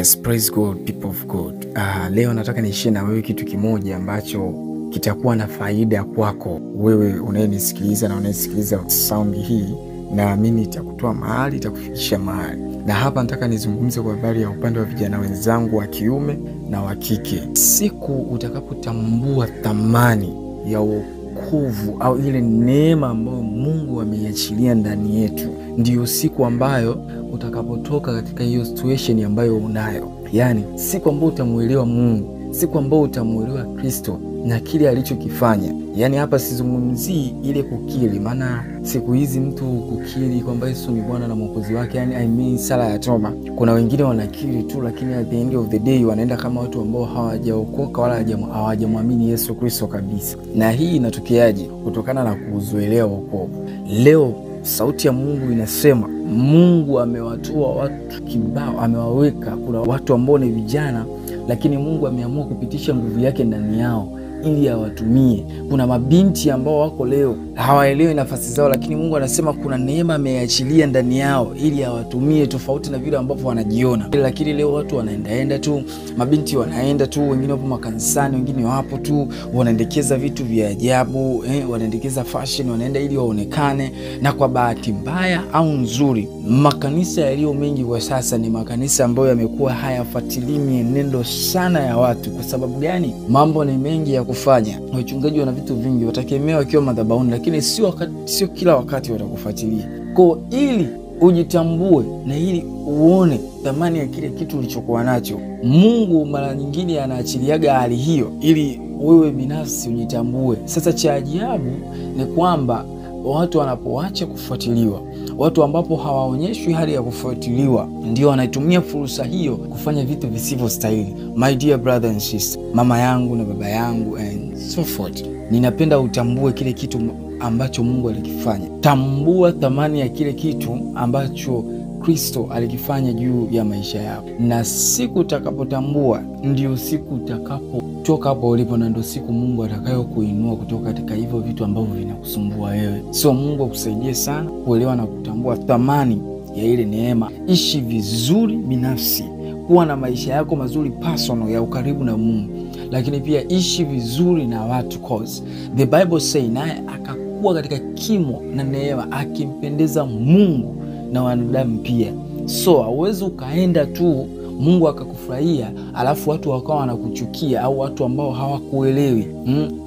Yes, praise God, people of God. Leo nataka nishie na wewe kitu kimoja ambacho kitakuwa na faida kwako wewe unayenisikiliza na unayesikiliza sound hii, na mimi itakutoa mahali, itakufikisha mahali. Na hapa nataka nizungumze kwa habari ya upande wa vijana wenzangu wa kiume na wa kike. Siku utakapotambua thamani ya wokovu au ile neema ambayo Mungu ameiachilia ndani yetu, ndio siku ambayo utakapotoka katika hiyo situation ambayo unayo. Yani siku ambayo utamuelewa Mungu, siku ambayo utamuelewa Kristo na kile alichokifanya. Yani hapa sizungumzii ile kukiri, maana siku hizi mtu kukiri kwamba Yesu ni Bwana na Mwokozi wake, yani sala ya toba. Kuna wengine wanakiri tu, lakini at the end of the day wanaenda kama watu ambao hawajaokoka wala hawajamwamini Yesu Kristo kabisa. Na hii inatokeaje? Kutokana na kuuzoelea wokovu. Leo sauti ya Mungu inasema Mungu amewatoa watu kibao, amewaweka. Kuna watu ambao ni vijana, lakini Mungu ameamua kupitisha nguvu yake ndani yao ili awatumie. Kuna mabinti ambao wako leo hawaelewi nafasi zao, lakini Mungu anasema kuna neema ameachilia ndani yao ili awatumie, tofauti na vile ambavyo wanajiona. Lakini leo watu wanaenda tu, mabinti wanaenda tu, wengine wapo makanisani, wengine wapo tu wanaendekeza vitu vya ajabu, wanaendekeza fashion, wanaenda ili waonekane. Na kwa bahati mbaya au nzuri, makanisa yaliyo mengi kwa sasa ni makanisa ambayo yamekuwa hayafuatilii mienendo sana ya watu. Kwa sababu gani? Mambo ni mengi ya kufanya. Wachungaji wana vitu vingi, watakemewa wakiwa madhabahuni, lakini sio kila wakati watakufuatilia. Kwa ili ujitambue na ili uone thamani ya kile kitu ulichokuwa nacho, Mungu mara nyingine anaachiliaga hali hiyo ili wewe binafsi ujitambue. Sasa cha ajabu ni kwamba watu wanapoacha kufuatiliwa, watu ambapo hawaonyeshwi hali ya kufuatiliwa, ndio wanaitumia fursa hiyo kufanya vitu visivyostahili. My dear brother and sister, mama yangu na baba yangu and so forth, ninapenda utambue kile kitu ambacho Mungu alikifanya. Tambua thamani ya kile kitu ambacho Kristo alikifanya juu ya maisha yako. Na siku utakapotambua, ndio siku utakapotoka hapo ulipo, na ndio siku Mungu atakayo kuinua kutoka katika hivyo vitu ambavyo vinakusumbua wewe. So Mungu akusaidie sana kuelewa na kutambua thamani ya ile neema. Ishi vizuri binafsi, kuwa na maisha yako mazuri personal ya ukaribu na Mungu, lakini pia ishi vizuri na watu, cause the Bible say naye akakuwa katika kimo na neema akimpendeza Mungu na wanadamu pia. So hauwezi ukaenda tu Mungu akakufurahia alafu watu wakawa wanakuchukia, au watu ambao hawakuelewi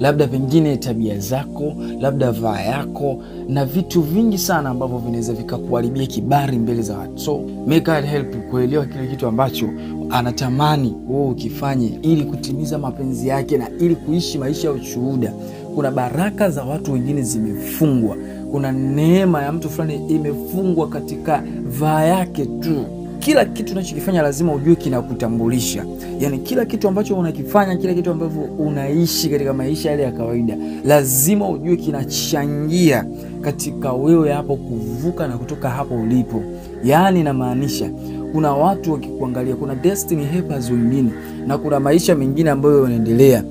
labda pengine tabia zako, labda vaa yako, na vitu vingi sana ambavyo vinaweza vikakuharibia kibali mbele za watu. So make God help kuelewa kile kitu ambacho anatamani wewe ukifanye ili kutimiza mapenzi yake na ili kuishi maisha ya ushuhuda. Kuna baraka za watu wengine zimefungwa, kuna neema ya mtu fulani imefungwa katika vaa yake tu. Kila kitu unachokifanya lazima ujue kinakutambulisha. Yani kila kitu ambacho unakifanya, kila kitu ambavyo unaishi katika maisha yale ya kawaida, lazima ujue kinachangia katika wewe hapo kuvuka na kutoka hapo ulipo. Yani inamaanisha kuna watu wakikuangalia, kuna destiny helpers wengine, na kuna maisha mengine ambayo yanaendelea.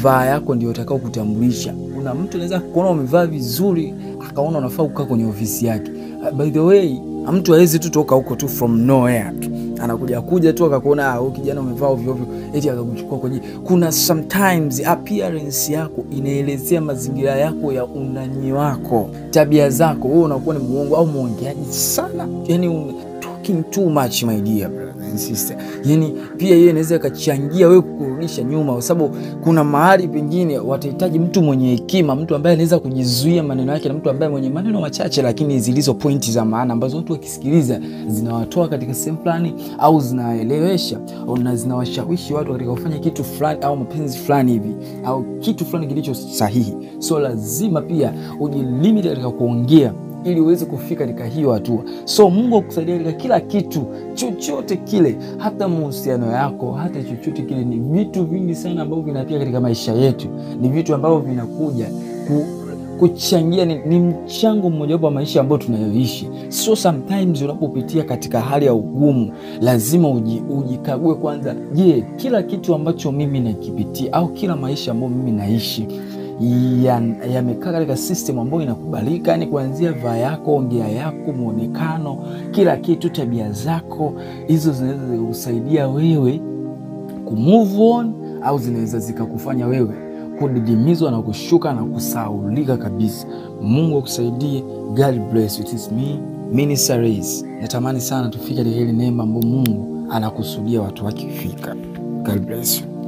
Vaa yako ndio utakao kutambulisha. Kuna mtu anaweza kuona umevaa vizuri akaona unafaa kukaa kwenye ofisi yake. By the way, mtu hawezi tu toka huko tu from nowhere tu, anakuja tu akakuona huyu kijana umevaa ovyo ovyo eti akakuchukua kwenye. Kuna sometimes appearance yako inaelezea mazingira yako ya undani wako, tabia zako. Wewe unakuwa ni muongo au muongeaji sana, yani talking too much, my dear brother and sister. Yani pia hiyo inaweza ikachangia wewe kurudisha nyuma, kwa sababu kuna mahali pengine watahitaji mtu mwenye hekima, mtu ambaye anaweza kujizuia maneno yake, na mtu ambaye mwenye maneno machache lakini zilizo pointi za maana ambazo watu wakisikiliza zinawatoa katika sehemu fulani au zinaelewesha au zinawashawishi watu katika kufanya kitu fulani au mapenzi fulani hivi au kitu fulani kilicho sahihi. So lazima pia ujilimit katika kuongea ili uweze kufika katika hiyo hatua. So Mungu akusaidie katika kila kitu, chochote kile, hata mahusiano yako, hata chochote kile. Ni vitu vingi sana ambavyo vinapia katika maisha yetu, ni vitu ambavyo vinakuja kuchangia, ni mchango mmoja wa maisha ambayo tunayoishi. So sometimes unapopitia katika hali ya ugumu, lazima ujikague kwanza. Je, kila kitu ambacho mimi nakipitia au kila maisha ambayo mimi naishi yamekaa katika system ambayo inakubalika, yani kuanzia vaa yako, ongea yako, muonekano, kila kitu, tabia zako, hizo zinaweza kusaidia wewe kumove on, au zinaweza zikakufanya wewe kudidimizwa na kushuka na kusaulika kabisa. Mungu akusaidie. God bless you. It is me, Minister Reis. Natamani sana tufike ile neema ambayo Mungu anakusudia watu wake kufika. God bless you.